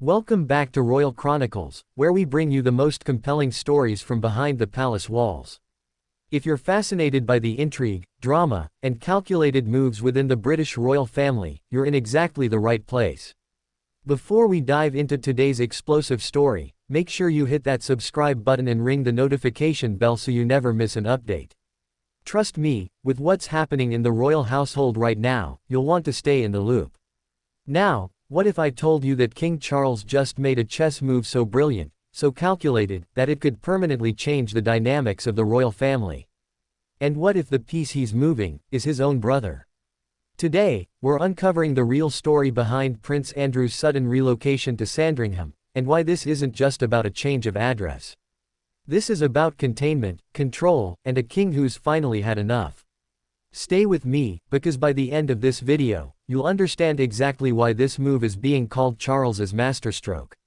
Welcome back to Royal Chronicles, where we bring you the most compelling stories from behind the palace walls. If you're fascinated by the intrigue, drama, and calculated moves within the British royal family, you're in exactly the right place. Before we dive into today's explosive story, make sure you hit that subscribe button and ring the notification bell so you never miss an update. Trust me, with what's happening in the royal household right now, you'll want to stay in the loop. Now, what if I told you that King Charles just made a chess move so brilliant, so calculated, that it could permanently change the dynamics of the royal family? And what if the piece he's moving is his own brother? Today, we're uncovering the real story behind Prince Andrew's sudden relocation to Sandringham, and why this isn't just about a change of address. This is about containment, control, and a king who's finally had enough. Stay with me, because by the end of this video, you'll understand exactly why this move is being called Charles's masterstroke.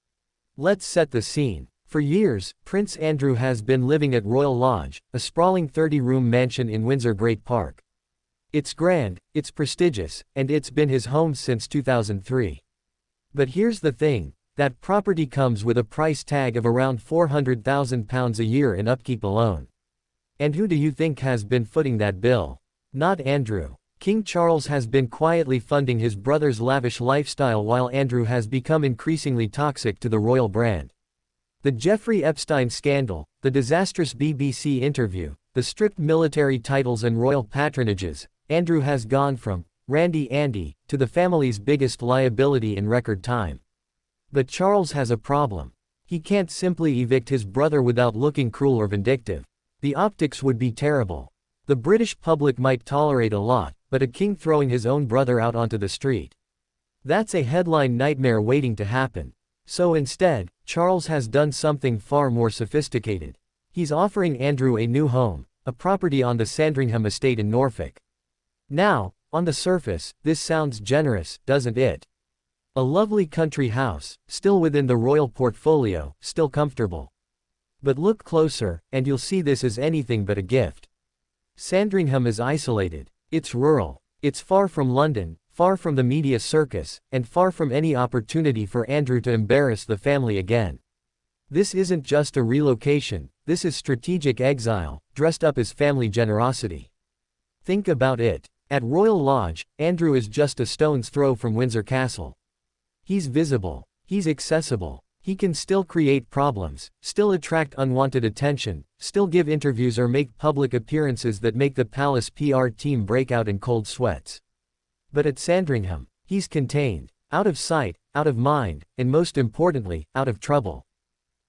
Let's set the scene. For years, Prince Andrew has been living at Royal Lodge, a sprawling 30-room mansion in Windsor Great Park. It's grand, it's prestigious, and it's been his home since 2003. But here's the thing, that property comes with a price tag of around £400,000 a year in upkeep alone. And who do you think has been footing that bill? Not Andrew. King Charles has been quietly funding his brother's lavish lifestyle while Andrew has become increasingly toxic to the royal brand. The Jeffrey Epstein scandal, the disastrous BBC interview, the strict military titles and royal patronages, Andrew has gone from Randy Andy to the family's biggest liability in record time. But Charles has a problem. He can't simply evict his brother without looking cruel or vindictive. The optics would be terrible. The British public might tolerate a lot, but a king throwing his own brother out onto the street? That's a headline nightmare waiting to happen. So instead, Charles has done something far more sophisticated. He's offering Andrew a new home, a property on the Sandringham Estate in Norfolk. Now, on the surface, this sounds generous, doesn't it? A lovely country house, still within the royal portfolio, still comfortable. But look closer, and you'll see this is anything but a gift. Sandringham is isolated. It's rural. It's far from London, far from the media circus, and far from any opportunity for Andrew to embarrass the family again. This isn't just a relocation, this is strategic exile, dressed up as family generosity. Think about it. At Royal Lodge, Andrew is just a stone's throw from Windsor Castle. He's visible. He's accessible. He can still create problems, still attract unwanted attention, still give interviews or make public appearances that make the palace PR team break out in cold sweats. But at Sandringham, he's contained, out of sight, out of mind, and most importantly, out of trouble.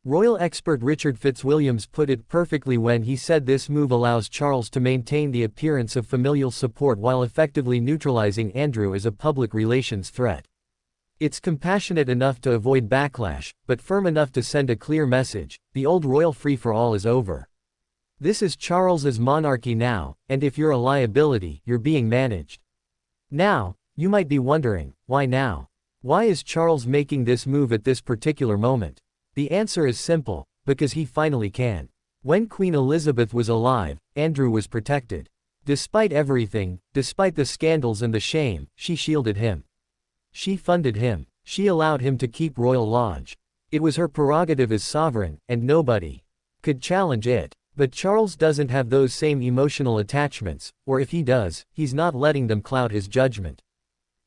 Royal expert Richard Fitzwilliams put it perfectly when he said this move allows Charles to maintain the appearance of familial support while effectively neutralizing Andrew as a public relations threat. It's compassionate enough to avoid backlash, but firm enough to send a clear message: the old royal free-for-all is over. This is Charles's monarchy now, and if you're a liability, you're being managed. Now, you might be wondering, why now? Why is Charles making this move at this particular moment? The answer is simple: because he finally can. When Queen Elizabeth was alive, Andrew was protected. Despite everything, despite the scandals and the shame, she shielded him. She funded him. She allowed him to keep Royal Lodge. It was her prerogative as sovereign, and nobody could challenge it. But Charles doesn't have those same emotional attachments, or if he does, he's not letting them cloud his judgment.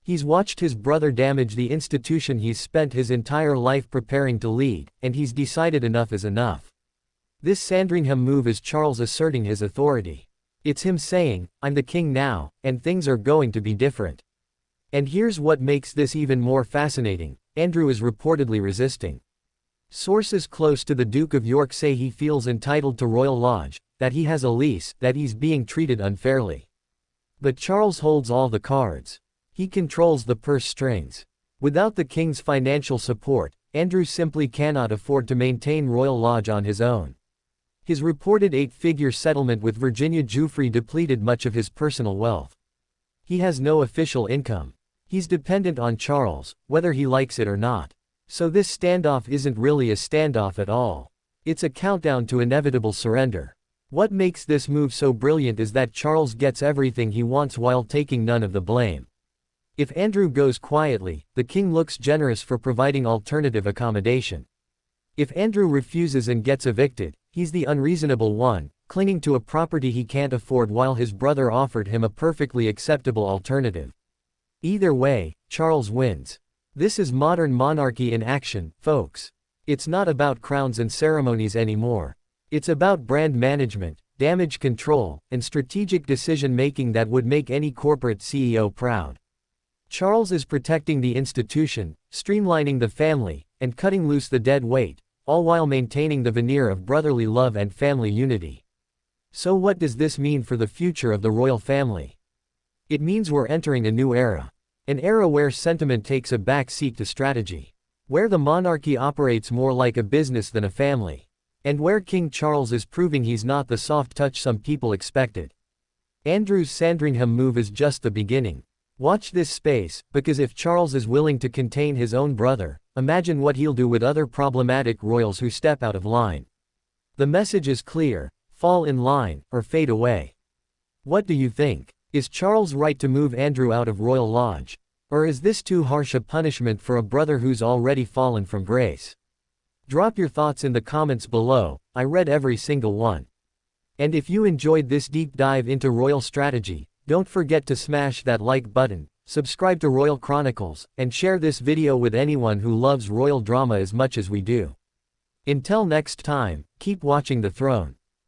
He's watched his brother damage the institution he's spent his entire life preparing to lead, and he's decided enough is enough. This Sandringham move is Charles asserting his authority. It's him saying, I'm the king now, and things are going to be different. And here's what makes this even more fascinating: Andrew is reportedly resisting. Sources close to the Duke of York say he feels entitled to Royal Lodge, that he has a lease, that he's being treated unfairly. But Charles holds all the cards. He controls the purse strings. Without the king's financial support, Andrew simply cannot afford to maintain Royal Lodge on his own. His reported 8-figure settlement with Virginia Giuffre depleted much of his personal wealth. He has no official income. He's dependent on Charles, whether he likes it or not. So this standoff isn't really a standoff at all. It's a countdown to inevitable surrender. What makes this move so brilliant is that Charles gets everything he wants while taking none of the blame. If Andrew goes quietly, the king looks generous for providing alternative accommodation. If Andrew refuses and gets evicted, he's the unreasonable one, clinging to a property he can't afford while his brother offered him a perfectly acceptable alternative. Either way, Charles wins. This is modern monarchy in action, folks. It's not about crowns and ceremonies anymore. It's about brand management, damage control, and strategic decision-making that would make any corporate CEO proud. Charles is protecting the institution, streamlining the family, and cutting loose the dead weight, all while maintaining the veneer of brotherly love and family unity. So what does this mean for the future of the royal family? It means we're entering a new era. An era where sentiment takes a back seat to strategy. Where the monarchy operates more like a business than a family. And where King Charles is proving he's not the soft touch some people expected. Andrew's Sandringham move is just the beginning. Watch this space, because if Charles is willing to contain his own brother, imagine what he'll do with other problematic royals who step out of line. The message is clear: fall in line, or fade away. What do you think? Is Charles right to move Andrew out of Royal Lodge? Or is this too harsh a punishment for a brother who's already fallen from grace? Drop your thoughts in the comments below. I read every single one. And if you enjoyed this deep dive into royal strategy, don't forget to smash that like button, subscribe to Royal Chronicles, and share this video with anyone who loves royal drama as much as we do. Until next time, keep watching the throne.